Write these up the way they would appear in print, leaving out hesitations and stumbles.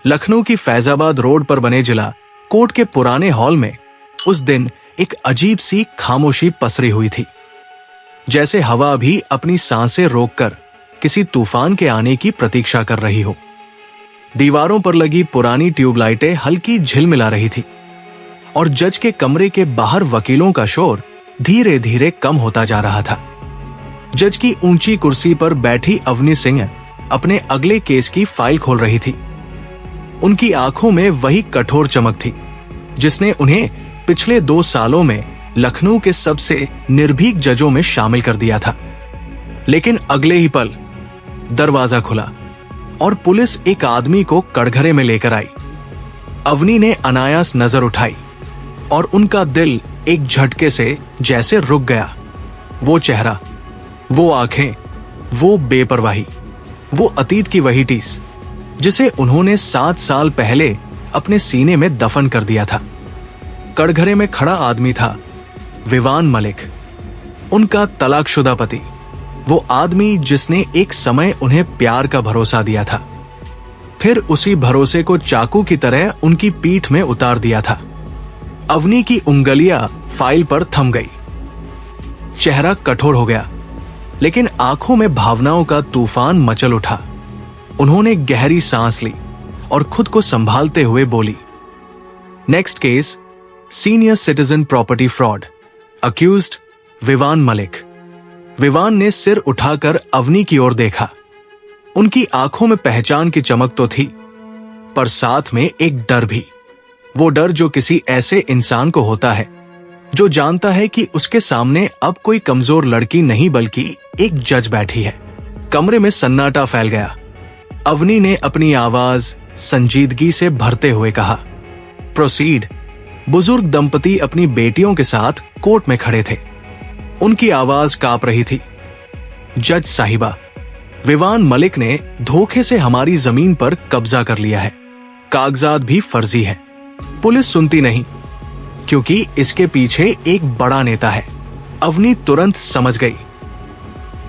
लखनऊ की फैजाबाद रोड पर बने जिला कोर्ट के पुराने हॉल में उस दिन एक अजीब सी खामोशी पसरी हुई थी, जैसे हवा भी अपनी सांसें रोककर किसी तूफान के आने की प्रतीक्षा कर रही हो। दीवारों पर लगी पुरानी ट्यूबलाइटें हल्की झिलमिला रही थी और जज के कमरे के बाहर वकीलों का शोर धीरे धीरे कम होता जा रहा था। जज की ऊंची कुर्सी पर बैठी अवनी सिंह अपने अगले केस की फाइल खोल रही थी। उनकी आंखों में वही कठोर चमक थी जिसने उन्हें पिछले 2 सालों में लखनऊ के सबसे निर्भीक जजों में शामिल कर दिया था। लेकिन अगले ही पल दरवाजा खुला और पुलिस एक आदमी को कटघरे में लेकर आई। अवनी ने अनायास नजर उठाई और उनका दिल एक झटके से जैसे रुक गया। वो चेहरा, वो आंखें, वो बेपरवाही, वो अतीत की वही टीस जिसे उन्होंने 7 साल पहले अपने सीने में दफन कर दिया था। कटघरे में खड़ा आदमी था विवान मलिक, उनका तलाकशुदा पति, वो आदमी जिसने एक समय उन्हें प्यार का भरोसा दिया था, फिर उसी भरोसे को चाकू की तरह उनकी पीठ में उतार दिया था। अवनी की उंगलियां फाइल पर थम गई, चेहरा कठोर हो गया, लेकिन आंखों में भावनाओं का तूफान मचल उठा। उन्होंने गहरी सांस ली और खुद को संभालते हुए बोली, next case, senior citizen property fraud, accused Vivaan Malik. Vivaan ने सिर उठाकर अवनी की ओर देखा। उनकी आंखों में पहचान की चमक तो थी, पर साथ में एक डर भी। वो डर जो किसी ऐसे इंसान को होता है जो जानता है कि उसके सामने अब कोई कमजोर लड़की नहीं बल्कि एक जज बैठी है। कमरे में सन्नाटा फैल गया। अवनी ने अपनी आवाज संजीदगी से भरते हुए कहा, प्रोसीड। बुजुर्ग दंपति अपनी बेटियों के साथ कोर्ट में खड़े थे। उनकी आवाज कांप रही थी, जज साहिबा, विवान मलिक ने धोखे से हमारी जमीन पर कब्जा कर लिया है। कागजात भी फर्जी हैं। पुलिस सुनती नहीं क्योंकि इसके पीछे एक बड़ा नेता है। अवनी तुरंत समझ गई,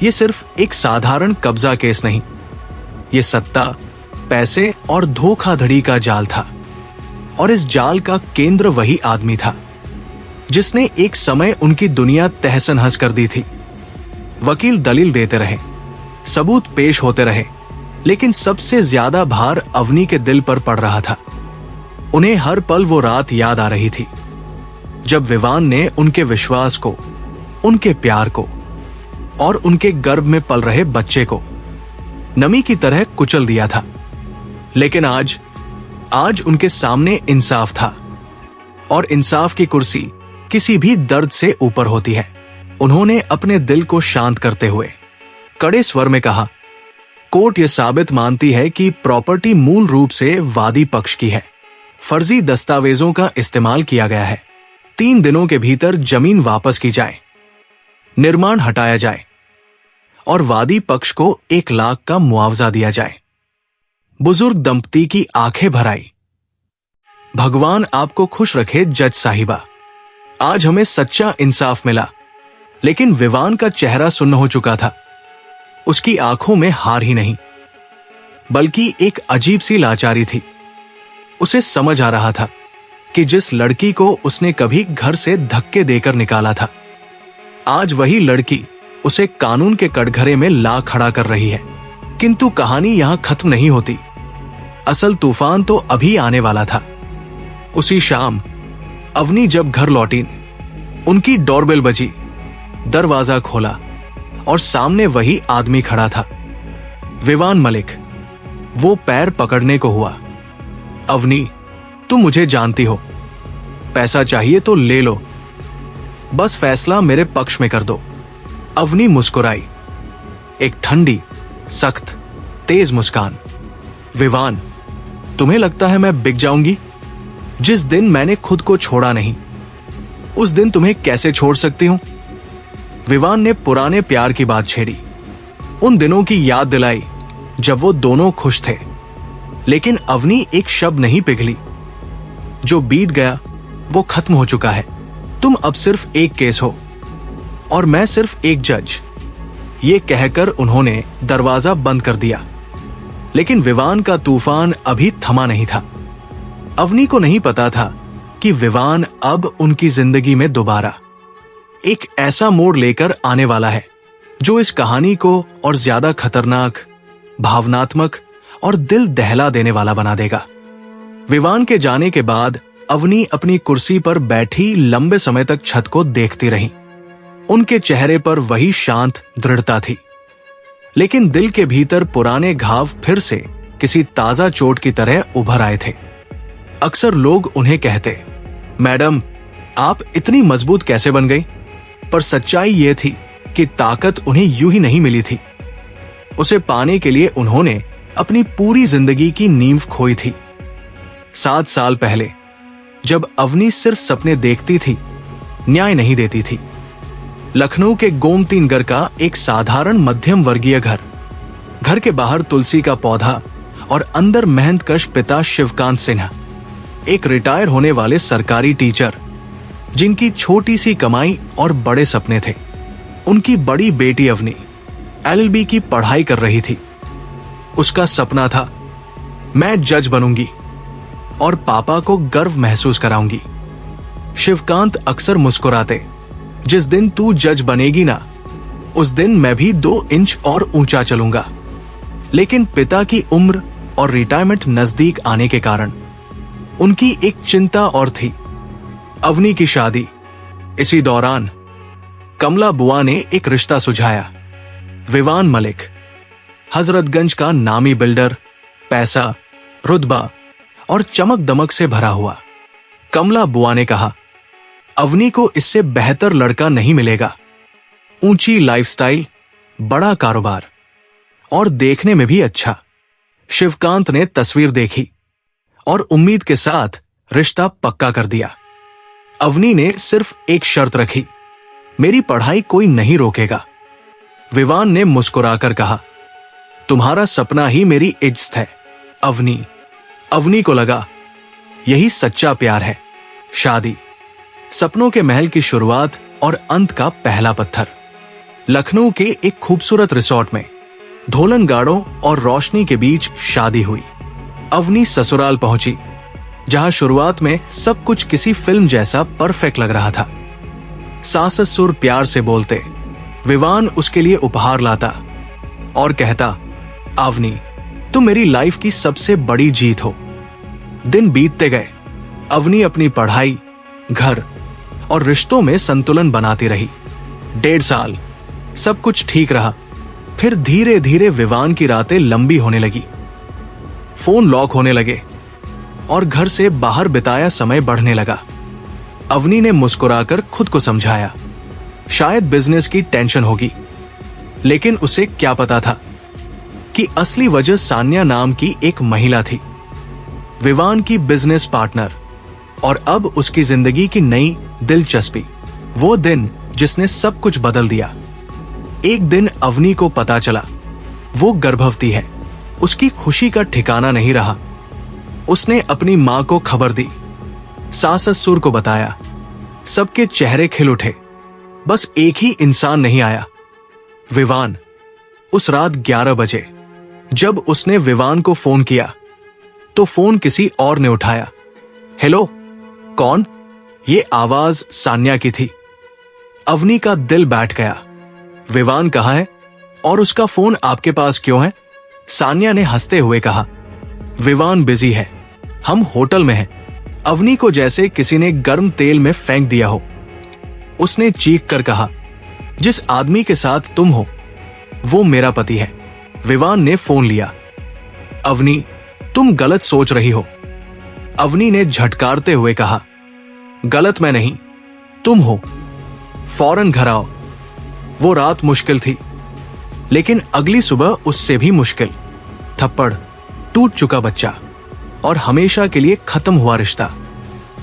ये सिर्फ एक साधारण कब्जा केस नहीं, ये सत्ता, पैसे और धोखाधड़ी का जाल था। और इस जाल का केंद्र वही आदमी था जिसने एक समय उनकी दुनिया तहस नहस कर दी थी। वकील दलील देते रहे, सबूत पेश होते रहे, लेकिन सबसे ज्यादा भार अवनी के दिल पर पड़ रहा था। उन्हें हर पल वो रात याद आ रही थी जब विवान ने उनके विश्वास को, उनके प्यार को और उनके गर्भ में पल रहे बच्चे को नमी की तरह कुचल दिया था। लेकिन आज उनके सामने इंसाफ था, और इंसाफ की कुर्सी किसी भी दर्द से ऊपर होती है। उन्होंने अपने दिल को शांत करते हुए कड़े स्वर में कहा, कोर्ट यह साबित मानती है कि प्रॉपर्टी मूल रूप से वादी पक्ष की है। फर्जी दस्तावेजों का इस्तेमाल किया गया है। 3 दिनों के भीतर जमीन वापस की जाए, निर्माण हटाया जाए और वादी पक्ष को 1 लाख का मुआवजा दिया जाए। बुजुर्ग दंपति की आंखें भर आई। भगवान आपको खुश रखे जज साहिबा, आज हमें सच्चा इंसाफ मिला। लेकिन विवान का चेहरा सुन्न हो चुका था। उसकी आंखों में हार ही नहीं बल्कि एक अजीब सी लाचारी थी। उसे समझ आ रहा था कि जिस लड़की को उसने कभी घर से धक्के देकर निकाला था, आज वही लड़की उसे कानून के कटघरे में ला खड़ा कर रही है। किंतु कहानी यहां खत्म नहीं होती। असल तूफान तो अभी आने वाला था। उसी शाम अवनी जब घर लौटी, उनकी डोरबेल बजी, दरवाजा खोला और सामने वही आदमी खड़ा था, विवान मलिक। वो पैर पकड़ने को हुआ। अवनी, तुम मुझे जानती हो, पैसा चाहिए तो ले लो, बस फैसला मेरे पक्ष में कर दो। अवनी मुस्कुराई, एक ठंडी, सख्त, तेज मुस्कान। विवान, तुम्हें लगता है मैं बिक जाऊंगी? जिस दिन मैंने खुद को छोड़ा नहीं, उस दिन तुम्हें कैसे छोड़ सकती हूं? विवान ने पुराने प्यार की बात छेड़ी, उन दिनों की याद दिलाई जब वो दोनों खुश थे। लेकिन अवनी एक शब्द नहीं पिघली। जो बीत गया वो खत्म हो चुका है। तुम अब सिर्फ एक केस हो और मैं सिर्फ एक जज। ये कहकर उन्होंने दरवाजा बंद कर दिया। लेकिन विवान का तूफान अभी थमा नहीं था। अवनी को नहीं पता था कि विवान अब उनकी जिंदगी में दोबारा एक ऐसा मोड़ लेकर आने वाला है जो इस कहानी को और ज्यादा खतरनाक, भावनात्मक और दिल दहला देने वाला बना देगा। विवान के जाने के बाद अवनी अपनी कुर्सी पर बैठी लंबे समय तक छत को देखती रही। उनके चेहरे पर वही शांत दृढ़ता थी, लेकिन दिल के भीतर पुराने घाव फिर से किसी ताजा चोट की तरह उभर आए थे। अक्सर लोग उन्हें कहते, मैडम आप इतनी मजबूत कैसे बन गई? पर सच्चाई यह थी कि ताकत उन्हें यूं ही नहीं मिली थी। उसे पाने के लिए उन्होंने अपनी पूरी जिंदगी की नींव खोई थी। 7 साल पहले जब अवनी सिर्फ सपने देखती थी, न्याय नहीं देती थी। लखनऊ के गोमती नगर का एक साधारण मध्यम वर्गीय घर के बाहर तुलसी का पौधा और अंदर मेहनतकश पिता शिवकांत सिन्हा, एक रिटायर होने वाले सरकारी टीचर जिनकी छोटी सी कमाई और बड़े सपने थे। उनकी बड़ी बेटी अवनी LLB की पढ़ाई कर रही थी। उसका सपना था, मैं जज बनूंगी और पापा को गर्व महसूस कराऊंगी। शिवकांत अक्सर मुस्कुराते, जिस दिन तू जज बनेगी ना, उस दिन मैं भी 2 इंच और ऊंचा चलूंगा। लेकिन पिता की उम्र और रिटायरमेंट नजदीक आने के कारण उनकी एक चिंता और थी, अवनी की शादी। इसी दौरान कमला बुआ ने एक रिश्ता सुझाया। विवान मलिक, हजरतगंज का नामी बिल्डर, पैसा, रुतबा और चमक दमक से भरा हुआ। कमला बुआ ने कहा, अवनी को इससे बेहतर लड़का नहीं मिलेगा। ऊंची लाइफस्टाइल, बड़ा कारोबार और देखने में भी अच्छा। शिवकांत ने तस्वीर देखी और उम्मीद के साथ रिश्ता पक्का कर दिया। अवनी ने सिर्फ एक शर्त रखी, मेरी पढ़ाई कोई नहीं रोकेगा। विवान ने मुस्कुराकर कहा, तुम्हारा सपना ही मेरी इज्जत है अवनी। अवनी को लगा यही सच्चा प्यार है। शादी, सपनों के महल की शुरुआत और अंत का पहला पत्थर। लखनऊ के एक खूबसूरत रिसोर्ट में ढोलन गाड़ों और रोशनी के बीच शादी हुई। अवनी ससुराल पहुंची, जहां शुरुआत में सब कुछ किसी फिल्म जैसा परफेक्ट लग रहा था। सास ससुर प्यार से बोलते, विवान उसके लिए उपहार लाता और कहता, अवनी तुम मेरी लाइफ की सबसे बड़ी जीत हो। दिन बीतते गए। अवनी अपनी पढ़ाई, घर और रिश्तों में संतुलन बनाती रही। 1.5 साल सब कुछ ठीक रहा। फिर धीरे धीरे विवान की रातें लंबी होने लगी। फोन लॉक होने लगे और घर से बाहर बिताया समय बढ़ने लगा। अवनी ने मुस्कुराकर खुद को समझाया, शायद बिजनेस की टेंशन होगी। लेकिन उसे क्या पता था कि असली वजह सान्या नाम की एक महिला थी, विवान की बिजनेस पार्टनर, और अब उसकी जिंदगी की नई दिलचस्पी। वो दिन जिसने सब कुछ बदल दिया। एक दिन अवनी को पता चला वो गर्भवती है। उसकी खुशी का ठिकाना नहीं रहा। उसने अपनी मां को खबर दी, सास ससुर को बताया। सबके चेहरे खिल उठे। बस एक ही इंसान नहीं आया, विवान। उस रात 11 बजे जब उसने विवान को फोन किया तो फोन किसी और ने उठाया। हेलो, कौन? ये आवाज सान्या की थी। अवनी का दिल बैठ गया। विवान कहाँ है और उसका फोन आपके पास क्यों है? सान्या ने हंसते हुए कहा, विवान बिजी है, हम होटल में हैं। अवनी को जैसे किसी ने गर्म तेल में फेंक दिया हो। उसने चीख कर कहा, जिस आदमी के साथ तुम हो वो मेरा पति है। विवान ने फोन लिया। अवनी, तुम गलत सोच रही हो। अवनी ने झटकारते हुए कहा, गलत मैं नहीं, तुम हो। फौरन घर आओ। वो रात मुश्किल थी, लेकिन अगली सुबह उससे भी मुश्किल। थप्पड़, टूट चुका बच्चा और हमेशा के लिए खत्म हुआ रिश्ता।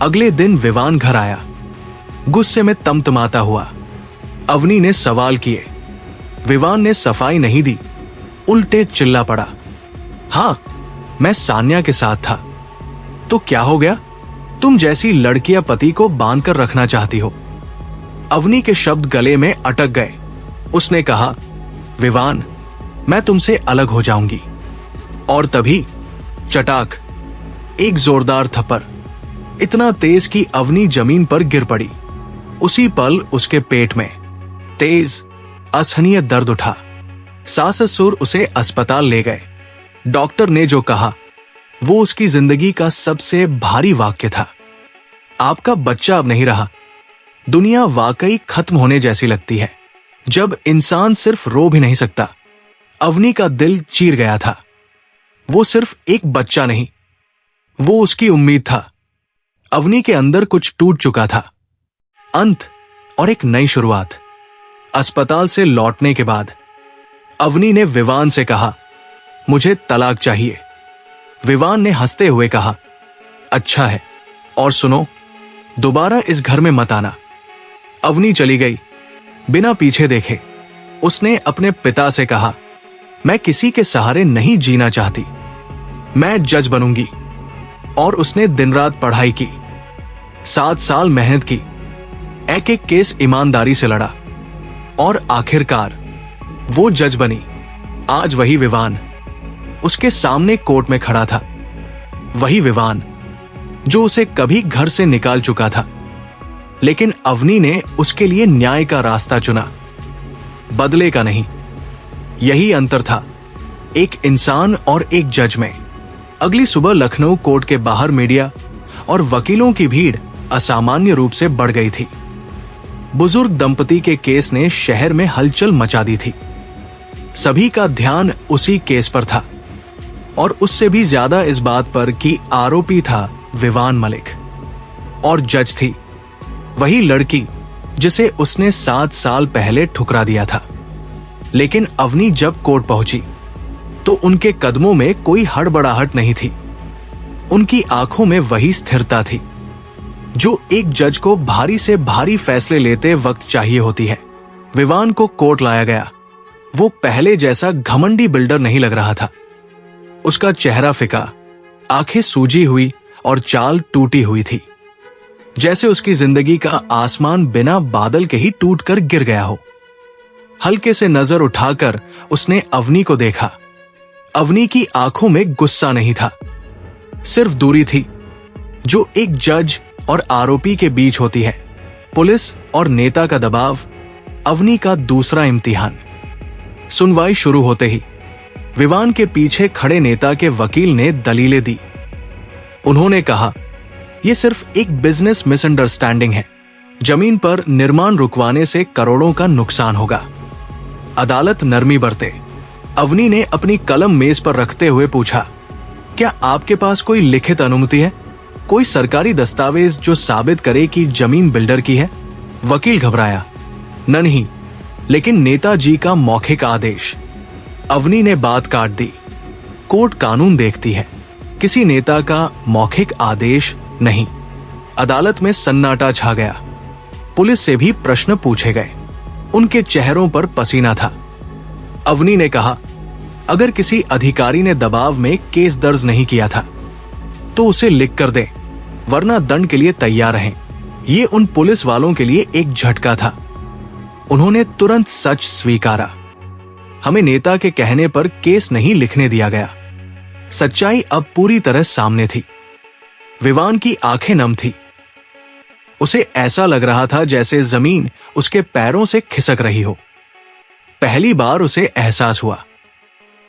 अगले दिन विवान घर आया, गुस्से में तमतमाता हुआ। अवनी ने सवाल किए। विवान ने सफाई नहीं दी, उल्टे चिल्ला पड़ा, हाँ मैं सान्या के साथ था। तो क्या हो गया? तुम जैसी लड़कियां पति को बांध कर रखना चाहती हो। अवनी के शब्द गले में अटक गए। उसने कहा, विवान मैं तुमसे अलग हो जाऊंगी। और तभी चटाक, एक जोरदार थप्पड़, इतना तेज कि अवनी जमीन पर गिर पड़ी। उसी पल उसके पेट में तेज असहनीय दर्द उठा। सास ससुर उसे अस्पताल ले गए। डॉक्टर ने जो कहा वो उसकी जिंदगी का सबसे भारी वाक्य था। आपका बच्चा अब नहीं रहा। दुनिया वाकई खत्म होने जैसी लगती है जब इंसान सिर्फ रो भी नहीं सकता। अवनी का दिल चीर गया था। वो सिर्फ एक बच्चा नहीं, वो उसकी उम्मीद था। अवनी के अंदर कुछ टूट चुका था। अंत और एक नई शुरुआत। अस्पताल से लौटने के बाद अवनी ने विवान से कहा, मुझे तलाक चाहिए। विवान ने हंसते हुए कहा, अच्छा है, और सुनो, दोबारा इस घर में मत आना। अवनी चली गई बिना पीछे देखे। उसने अपने पिता से कहा, मैं किसी के सहारे नहीं जीना चाहती, मैं जज बनूंगी। और उसने दिन रात पढ़ाई की, 7 साल मेहनत की, एक एक केस ईमानदारी से लड़ा और आखिरकार वो जज बनी। आज वही विवान उसके सामने कोर्ट में खड़ा था। वही विवान जो उसे कभी घर से निकाल चुका था। लेकिन अवनी ने उसके लिए न्याय का रास्ता चुना, बदले का नहीं। यही अंतर था एक इंसान और एक जज में। अगली सुबह लखनऊ कोर्ट के बाहर मीडिया और वकीलों की भीड़ असामान्य रूप से बढ़ गई थी। बुजुर्ग दंपति के केस ने शहर में हलचल मचा दी थी। सभी का ध्यान उसी केस पर था और उससे भी ज्यादा इस बात पर कि आरोपी था विवान मलिक और जज थी वही लड़की जिसे उसने 7 साल पहले ठुकरा दिया था। लेकिन अवनी जब कोर्ट पहुंची तो उनके कदमों में कोई हड़बड़ाहट नहीं थी। उनकी आंखों में वही स्थिरता थी जो एक जज को भारी से भारी फैसले लेते वक्त चाहिए होती है। विवान को कोर्ट लाया गया। वो पहले जैसा घमंडी बिल्डर नहीं लग रहा था। उसका चेहरा फिका, आंखें सूजी हुई और चाल टूटी हुई थी, जैसे उसकी जिंदगी का आसमान बिना बादल के ही टूटकर गिर गया हो। हल्के से नजर उठाकर उसने अवनी को देखा। अवनी की आंखों में गुस्सा नहीं था, सिर्फ दूरी थी जो एक जज और आरोपी के बीच होती है। पुलिस और नेता का दबाव, अवनी का दूसरा इम्तिहान। सुनवाई शुरू होते ही विवान के पीछे खड़े नेता के वकील ने दलीलें दी। उन्होंने कहा, यह सिर्फ एक बिजनेस मिसअंडरस्टैंडिंग है। जमीन पर निर्माण रुकवाने से करोड़ों का नुकसान होगा। अदालत नरमी बरते। अवनी ने अपनी कलम मेज पर रखते हुए पूछा, क्या आपके पास कोई लिखित अनुमति है, कोई सरकारी दस्तावेज जो साबित करे कि जमीन बिल्डर की है? वकील घबराया, नहीं, लेकिन नेताजी का मौखिक आदेश। अवनी ने बात काट दी, कोर्ट कानून देखती है, किसी नेता का मौखिक आदेश नहीं। अदालत में सन्नाटा छा गया। पुलिस से भी प्रश्न पूछे गए। उनके चेहरों पर पसीना था। अवनी ने कहा, अगर किसी अधिकारी ने दबाव में केस दर्ज नहीं किया था तो उसे लिख कर दें, वरना दंड के लिए तैयार रहें। ये उन पुलिस वालों के लिए एक झटका था। उन्होंने तुरंत सच स्वीकारा। हमें नेता के कहने पर केस नहीं लिखने दिया गया। सच्चाई अब पूरी तरह सामने थी। विवान की आंखें नम थी। उसे ऐसा लग रहा था जैसे जमीन उसके पैरों से खिसक रही हो। पहली बार उसे एहसास हुआ,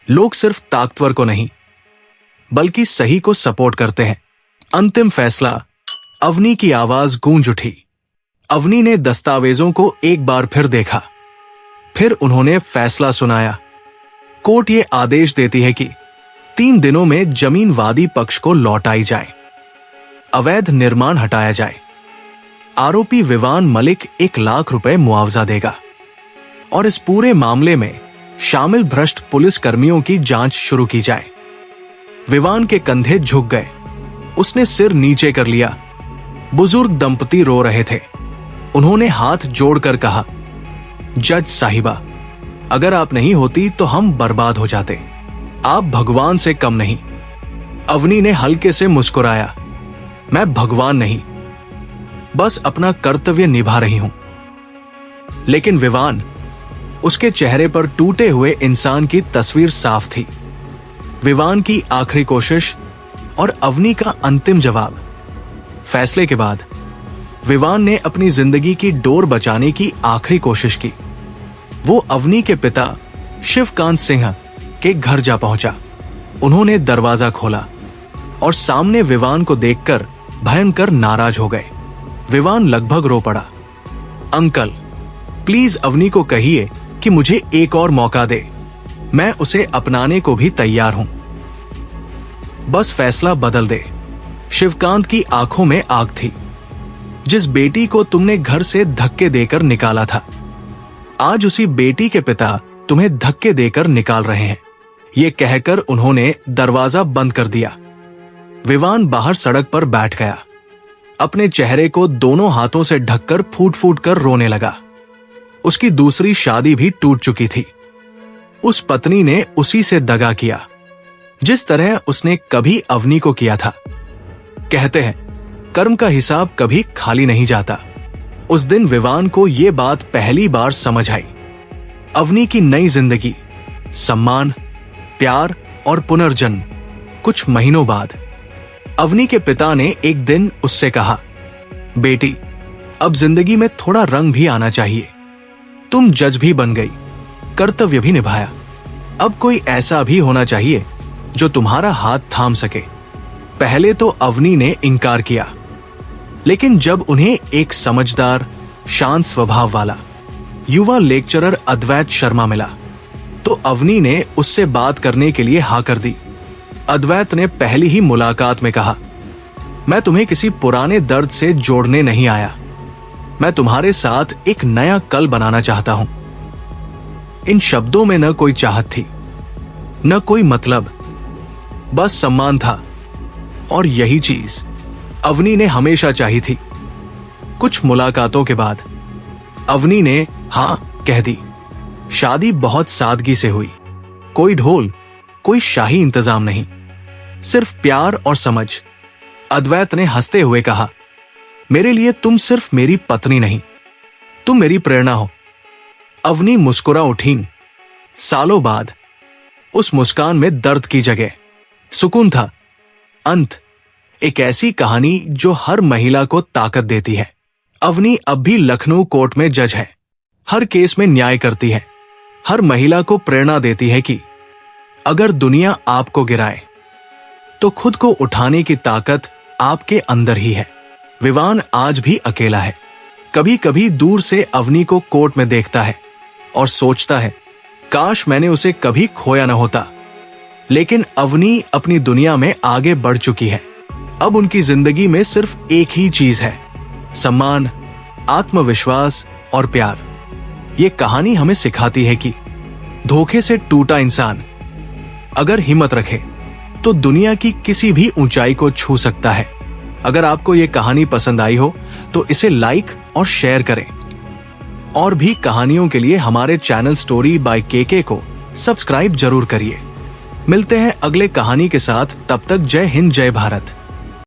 लोग सिर्फ ताकतवर को नहीं बल्कि सही को सपोर्ट करते हैं। अंतिम फैसला। अवनी की आवाज गूंज उठी। अवनी ने दस्तावेजों को एक बार फिर देखा। फिर उन्होंने फैसला सुनाया। कोर्ट ये आदेश देती है कि 3 दिनों में जमीन वादी पक्ष को लौटाई जाए, अवैध निर्माण हटाया जाए। आरोपी विवान मलिक 1 लाख रुपए मुआवजा देगा और इस पूरे मामले में शामिल भ्रष्ट पुलिस कर्मियों की जांच शुरू की जाए। विवान के कंधे झुक गए। उसने सिर नीचे कर लिया। बुजुर्ग दंपति रो रहे थे। उन्होंने हाथ जोड़कर कहा, जज साहिबा, अगर आप नहीं होती तो हम बर्बाद हो जाते। आप भगवान से कम नहीं। अवनी ने हल्के से मुस्कुराया, मैं भगवान नहीं, बस अपना कर्तव्य निभा रही हूं। लेकिन विवान, उसके चेहरे पर टूटे हुए इंसान की तस्वीर साफ थी। विवान की आखिरी कोशिश और अवनी का अंतिम जवाब। फैसले के बाद विवान ने अपनी जिंदगी की डोर बचाने की आखिरी कोशिश की। वो अवनी के पिता शिवकांत सिंह के घर जा पहुंचा। उन्होंने दरवाजा खोला और सामने विवान को देखकर भयंकर नाराज हो गए। विवान लगभग रो पड़ा। अंकल, प्लीज अवनी को कहिए कि मुझे एक और मौका दे। मैं उसे अपनाने को भी तैयार हूं। बस फैसला बदल दे। शिवकांत की आंखों में आग थी। जिस बेटी को तुमने घर से धक्के देकर निकाला था, आज उसी बेटी के पिता तुम्हें धक्के देकर निकाल रहे हैं। ये कहकर उन्होंने दरवाजा बंद कर दिया। विवान बाहर सड़क पर बैठ गया। अपने चेहरे को दोनों हाथों से ढककर फूट फूट कर रोने लगा। उसकी दूसरी शादी भी टूट चुकी थी। उस पत्नी ने उसी से दगा किया जिस तरह उसने कभी अवनी को किया था। कहते हैं कर्म का हिसाब कभी खाली नहीं जाता। उस दिन विवान को यह बात पहली बार समझ आई। अवनी की नई जिंदगी, सम्मान, प्यार और पुनर्जन्म। कुछ महीनों बाद अवनी के पिता ने एक दिन उससे कहा, बेटी, अब जिंदगी में थोड़ा रंग भी आना चाहिए। तुम जज भी बन गई, कर्तव्य भी निभाया। अब कोई ऐसा भी होना चाहिए जो तुम्हारा हाथ थाम सके। पहले तो अवनी ने इनकार किया, लेकिन जब उन्हें एक समझदार, शांत स्वभाव वाला युवा लेक्चरर अद्वैत शर्मा मिला, तो अवनी ने उससे बात करने के लिए हाँ कर दी। अद्वैत ने पहली ही मुलाकात में कहा, मैं तुम्हें किसी पुराने दर्द से जोड़ने नहीं आया। मैं तुम्हारे साथ एक नया कल बनाना चाहता हूं। इन शब्दों में न कोई चाहत थी, न कोई मतलब, बस सम्मान था। और यही चीज अवनी ने हमेशा चाही थी। कुछ मुलाकातों के बाद अवनी ने हां कह दी। शादी बहुत सादगी से हुई। कोई ढोल, कोई शाही इंतजाम नहीं, सिर्फ प्यार और समझ। अद्वैत ने हंसते हुए कहा, मेरे लिए तुम सिर्फ मेरी पत्नी नहीं, तुम मेरी प्रेरणा हो। अवनी मुस्कुरा उठी। सालों बाद उस मुस्कान में दर्द की जगह सुकून था। अंत, एक ऐसी कहानी जो हर महिला को ताकत देती है। अवनी अब भी लखनऊ कोर्ट में जज है। हर केस में न्याय करती है। हर महिला को प्रेरणा देती है कि अगर दुनिया आपको गिराए तो खुद को उठाने की ताकत आपके अंदर ही है। विवान आज भी अकेला है। कभी कभी दूर से अवनी को कोर्ट में देखता है और सोचता है, काश मैंने उसे कभी खोया न होता। लेकिन अवनी अपनी दुनिया में आगे बढ़ चुकी है। अब उनकी जिंदगी में सिर्फ एक ही चीज है, सम्मान, आत्मविश्वास और प्यार। ये कहानी हमें सिखाती है कि धोखे से टूटा इंसान अगर हिम्मत रखे तो दुनिया की किसी भी ऊंचाई को छू सकता है। अगर आपको ये कहानी पसंद आई हो तो इसे लाइक और शेयर करें। और भी कहानियों के लिए हमारे चैनल स्टोरी बाय केके को सब्सक्राइब जरूर करिए। मिलते हैं अगले कहानी के साथ। तब तक जय हिंद, जय भारत।